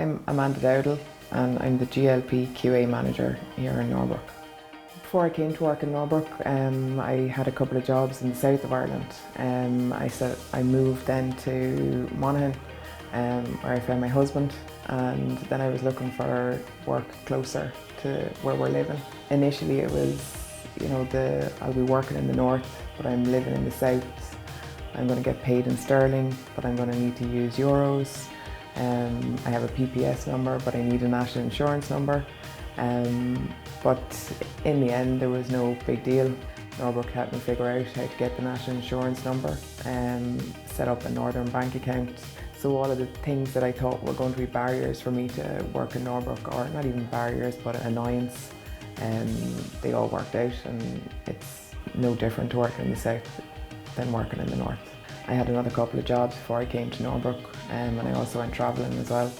I'm Amanda Dowdall and I'm the GLP QA manager here in Norbrook. Before I came to work in Norbrook, I had a couple of jobs in the south of Ireland. I moved then to Monaghan, where I found my husband, and then I was looking for work closer to where we're living. Initially it was, I'll be working in the north, but I'm living in the south. I'm going to get paid in sterling, but I'm going to need to use euros. I have a PPS number, but I need a national insurance number. But in the end, there was no big deal. Norbrook helped me figure out how to get the national insurance number, set up a Northern bank account. So all of the things that I thought were going to be barriers for me to work in Norbrook, or not even barriers, but an annoyance, they all worked out, and it's no different to working in the south than working in the north. I had another couple of jobs before I came to Norbrook, and I also went travelling as well.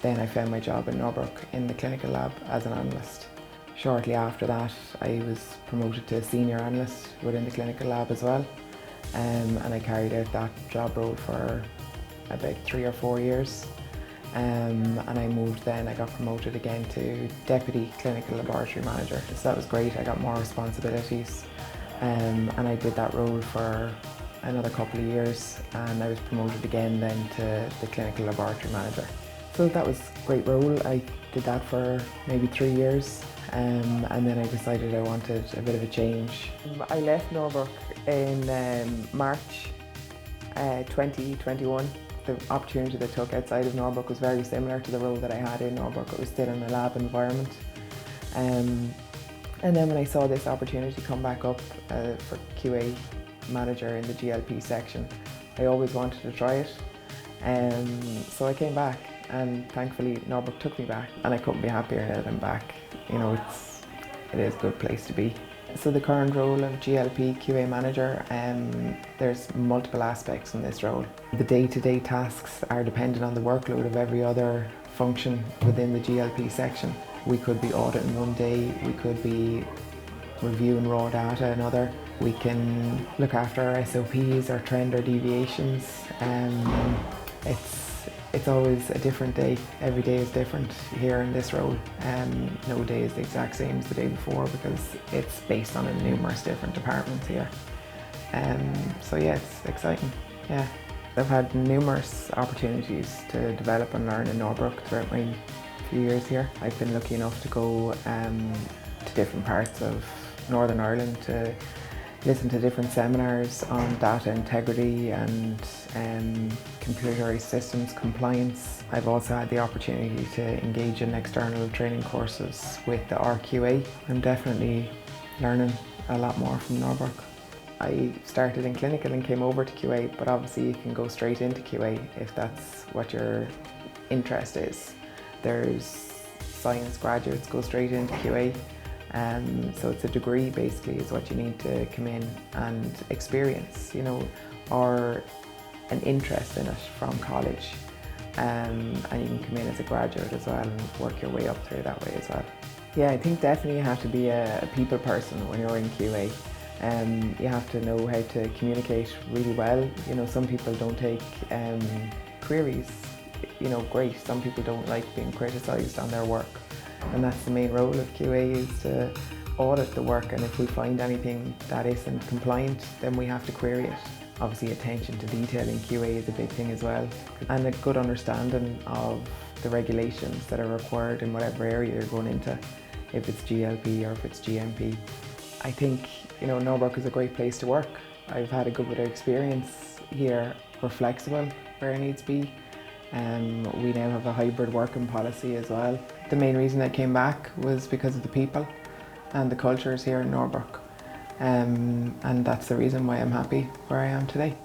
Then I found my job in Norbrook in the clinical lab as an analyst. Shortly after that, I was promoted to senior analyst within the clinical lab as well, and I carried out that job role for about 3 or 4 years. And I moved then, I got promoted again to Deputy Clinical Laboratory Manager. So that was great, I got more responsibilities, and I did that role for another couple of years, and I was promoted again then to the Clinical Laboratory Manager. So that was a great role. I did that for maybe 3 years, and then I decided I wanted a bit of a change. I left Norbrook in March 2021. The opportunity that I took outside of Norbrook was very similar to the role that I had in Norbrook. It was still in a lab environment. And then when I saw this opportunity come back up for QA manager in the GLP section, I always wanted to try it. So I came back, and thankfully Norbrook took me back, and I couldn't be happier now that I'm back. It is a good place to be. So the current role of GLP QA manager, there's multiple aspects in this role. The day-to-day tasks are dependent on the workload of every other function within the GLP section. We could be auditing one day, we could be reviewing raw data another. We can look after our SOPs, our trend or deviations. It's always a different day. Every day is different here in this role. No day is the exact same as the day before, because it's based on numerous different departments here. So yeah, it's exciting. Yeah, I've had numerous opportunities to develop and learn in Norbrook throughout my few years here. I've been lucky enough to go to different parts of Northern Ireland to listen to different seminars on data integrity and computerized systems compliance. I've also had the opportunity to engage in external training courses with the RQA. I'm definitely learning a lot more from Norbrook. I started in clinical and came over to QA, but obviously you can go straight into QA if that's what your interest is. There's science graduates go straight into QA. So it's a degree basically is what you need to come in and experience, or an interest in it from college. And you can come in as a graduate as well and work your way up through that way as well. Yeah, I think definitely you have to be a people person when you're in QA. You have to know how to communicate really well. Some people don't take queries, great. Some people don't like being criticised on their work. And that's the main role of QA, is to audit the work, and if we find anything that isn't compliant, then we have to query it. Obviously attention to detail in QA is a big thing as well, and a good understanding of the regulations that are required in whatever area you're going into, if it's GLP or if it's GMP. I think Norbrook is a great place to work. I've had a good bit of experience here. We're flexible where it needs to be. We now have a hybrid working policy as well. The main reason I came back was because of the people and the cultures here in Norbrook. And that's the reason why I'm happy where I am today.